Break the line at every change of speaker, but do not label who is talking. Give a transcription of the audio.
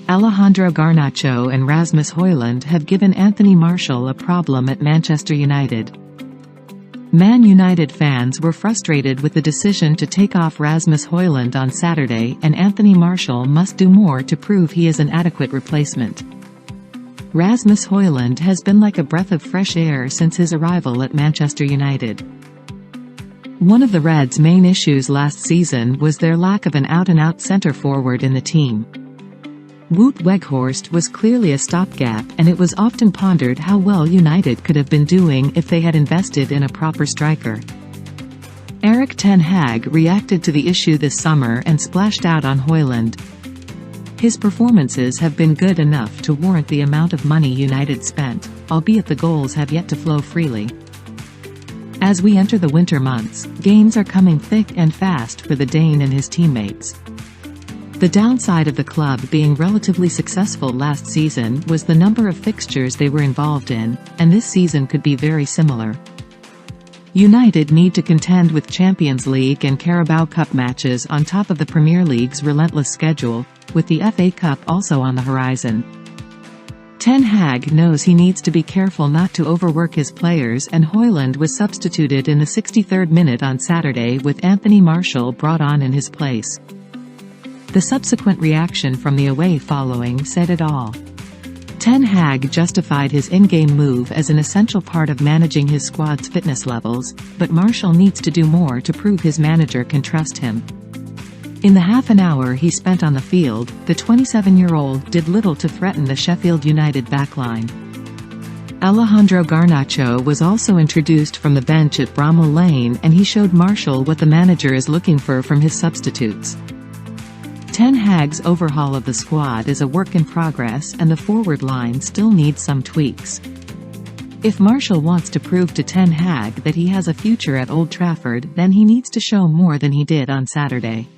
Alejandro Garnacho and Rasmus Hojlund have given Anthony Martial a problem at Manchester United. Man United fans were frustrated with the decision to take off Rasmus Hojlund on Saturday, and Anthony Martial must do more to prove he is an adequate replacement. Rasmus Hojlund has been like a breath of fresh air since his arrival at Manchester United. One of the Reds' main issues last season was their lack of an out-and-out centre-forward in the team. Wout Weghorst was clearly a stopgap, and it was often pondered how well United could have been doing if they had invested in a proper striker. Erik ten Hag reacted to the issue this summer and splashed out on Hojlund. His performances have been good enough to warrant the amount of money United spent, albeit the goals have yet to flow freely. As we enter the winter months, games are coming thick and fast for the Dane and his teammates. The downside of the club being relatively successful last season was the number of fixtures they were involved in, and this season could be very similar. United need to contend with Champions League and Carabao Cup matches on top of the Premier League's relentless schedule, with the FA Cup also on the horizon. Ten Hag knows he needs to be careful not to overwork his players, and Hojlund was substituted in the 63rd minute on Saturday with Anthony Martial brought on in his place. The subsequent reaction from the away following said it all. Ten Hag justified his in-game move as an essential part of managing his squad's fitness levels, but Martial needs to do more to prove his manager can trust him. In the half an hour he spent on the field, the 27-year-old did little to threaten the Sheffield United backline. Alejandro Garnacho was also introduced from the bench at Bramall Lane, and he showed Martial what the manager is looking for from his substitutes. Ten Hag's overhaul of the squad is a work in progress, and the forward line still needs some tweaks. If Martial wants to prove to Ten Hag that he has a future at Old Trafford, then he needs to show more than he did on Saturday.